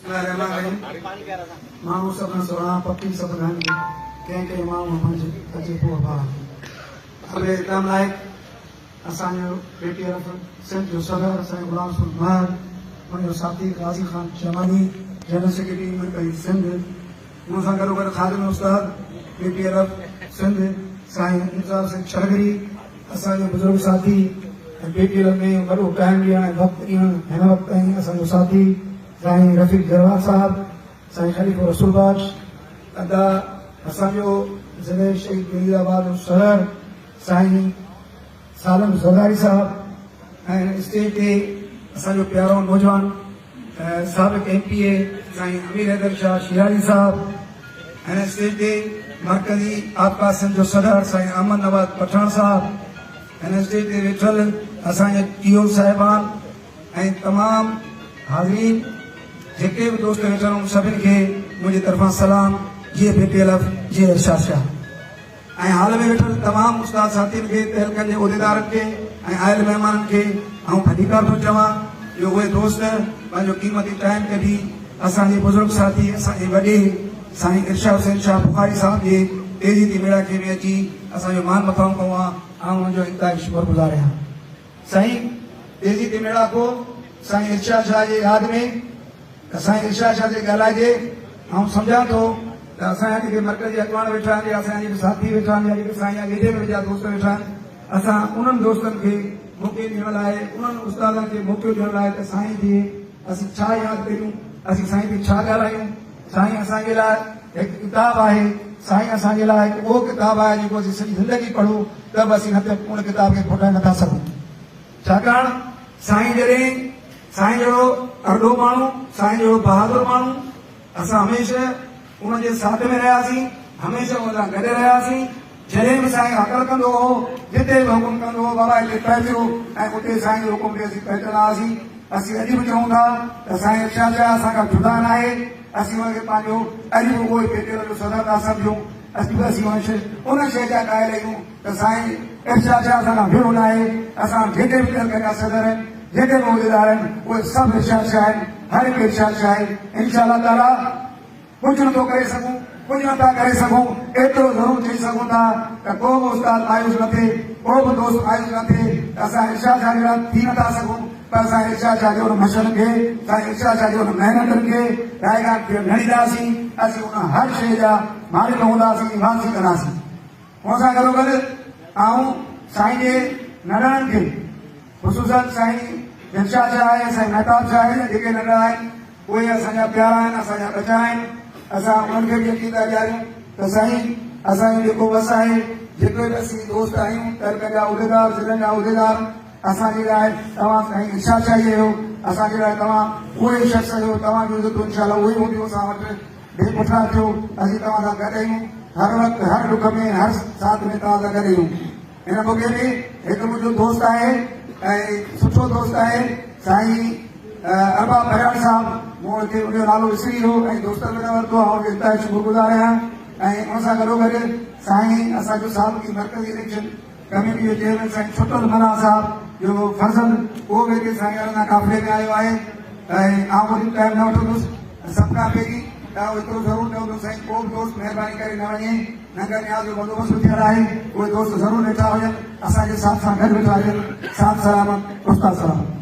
माण्हू सभिनी सुहिणा पपी सभिनी आहिनि कंहिं कंहिं माण्हू मुंहिंजे अचे पोइ भाउ अॻिले कम लाइ असांजो ATF सिंध जो सदर असांजो गुलाम रसूल महर मुंहिंजो साथी गाज़ी ख़ान शमानी जनरल सेक्रेटरी मुंबई सिंध मूं सां गॾोगॾु ख़ादिम उस्ताद ATF सिंध साईं इंतज़ार सिंह चरगरी असांजो बुज़ुर्ग साथी ATF में वॾो टाइम ॾियण ऐं वक़्तु ॾियण हिन वक़्तु ताईं असांजो साथी साईं रफ़ीक जरवार साहब साईं खलीफ़ो रसूल बख्श अदा असांजो ज़िले शहीद वलीदाबाद जो शहर साईं सालम ज़रदारी साहब ऐं स्टेज ते असांजो प्यारो नौजवान साबिक़ MPA साईं अमीर हैदर शाह शिराजी साहब ऐं स्टेज ते मरकज़ी आपका सिंध जो सदर साईं अहमद नवाज़ पठान साहब ऐं स्टेज ते वेठल असांजे TO साहिबान ऐं तमामु हाज़रीन जेके बि दोस्त वेठल आहिनि सभिनि खे मुंहिंजे तरफ़ां सलाम जी BTLF जी इरशाद शाह ऐं हाल में वेठल तमामु उस्ताद साथियुनि खे तहलकनि जे उहिदेदारनि खे ऐं आयल महिमाननि खे आऊं फटीकार थो चवां जो उहे दोस्त पंहिंजो क़ीमती टाइम कढी असांजे बुज़ुर्ग साथी असांजे वॾे साईं इरशाद हुसैन शाह बुखारी साहब जे तेज़ी ती मेड़ा खे बि अची असांजो मान मक़ाम कयो आहे ऐं हुनजो इंतहाई शुक्रगुज़ार आहियां साईं तेज़ी ती मेड़ा को साईं इरशाद शाह जे यादि में साईं इरशाद शाह जे ॻाल्हाइजे ऐं सम्झां थो त असांजा जेके मरकज़ी अॻवान वेठा आहिनि या असांजा जेके साथी वेठा आहिनि या जेके साईं जा गेॾे में जा दोस्त वेठा आहिनि असां उन्हनि दोस्तनि खे मौक़े ॾियण लाइ उन्हनि उस्तादनि खे मौक़ो ॾियण लाइ त साईं खे असीं छा यादि कयूं असीं साईं खे छा ॻाल्हायूं साईं असांजे लाइ हिकु किताबु आहे साईं असांजे लाइ हिकु उहो किताबु आहे जेको असीं सॼी ज़िंदगी पढ़ूं त बि असीं उन किताब खे खोटाए नथा सघूं छाकाणि साईं जॾहिं साईं जहिड़ो अरडो माण्हू साईं जहिड़ो बहादुर माण्हू असां हमेशह उनजे साथ में रहियासीं हमेशह उन सां गॾु रहियासीं जॾहिं बि साईं अकल कंदो हो जिते बि हुकुम कंदो हो बाबा हिते पहुचो ऐं उते साईं जो हुकुम ते असीं पहुचंदा हुआसीं असीं अॼु बि चऊं था त साईं इरशाद शाह असां खां जुदा न आहे असीं हुनखे पंहिंजो अॼु बि उहो BTLF जो सदर था सम्झूं अॼु बि असीं उन शइ जा क़ाइल आहियूं त साईं इरशाद शाह असां खां भेड़ो न आहे असां जेके बि जा सदर आहिनि जेके बि उहिदेदार आहिनि उहे सभु इरशाद शाह आहिनि हर हिकु इरशाद शाह आहे इंशा अल्लाह ताला कुझु नथो करे सघूं कुझु नथा करे सघूं एतिरो ज़रूरु चई सघूं था त को बि उस्ताद मायूस न थिए को बि दोस्त मायूस न थिए त असां इरशाद शाह जहिड़ा थी नथा सघूं पर असां इरशाद शाह जो मशरनि खे साईं इरशाद शाह जो महिनतनि खे रायगान खे ॻणींदासीं असीं उन हर शइ जा मालिक हूंदासीं वासी कंदासीं हुन सां गॾोगॾु ऐं साईं जे नंढड़नि खे ख़ुशूसन साईं इरशाद शाह आहे साईं महताब शाह आहे जेके नंढड़ा आहिनि उहे असांजा प्यारा आहिनि असांजा बचा आहिनि असां उन्हनि खे बि यकीन था ॾियारियूं त साईं असांजो जेको बस आहे जेके बि असीं दोस्त आहियूं तहलकनि जा उहिदेदार ज़िलनि जा उहिदेदार असांजे लाइ तव्हां साईं इरशाद शाह आहियो असांजे लाइ तव्हां उहे शख़्स आहियो तव्हांजो इज़तूं इंशा अल्लाह उहे हूंदियूं असां वटि बेपुठा थियो असीं तव्हां सां गॾु आहियूं हर वक़्तु हर दुख में हर साथ में तव्हां सां गॾु आहियूं हिन मौक़े ते हिकु मुंहिंजो दोस्त आहे ऐं सुठो दोस्त आहे साईं अरबाब बरियाड़ साहब मूं हुनखे उनजो नालो विसरी वियो ऐं दोस्तनि में न वरितो आहे हुनखे इंतहाई शुक्रगुज़ार आहियां ऐं हुन सां गॾोगॾु साईं असांजो साबिक़ी मरकज़ी इलेक्शन कमेटी जो चेयरमैन साईं छुटल मना साहब जो फर्ज़ल उहो बि हिते साईं अरना काफ़िले में आयो आहे ऐं आउं वरी टाइम न वठंदुसि सभु खां पहिरीं त एतिरो ज़रूरु चवंदो साईं को बि दोस्त महिरबानी करे न वञे नंगर न्याज़ जो बंदोबस्तु थियल आहे उहे दोस्त ज़रूरु वेठा हुजनि असांजे साथ सां गॾु वेठा हुजनि साथ सलामत उस्ताद सलाम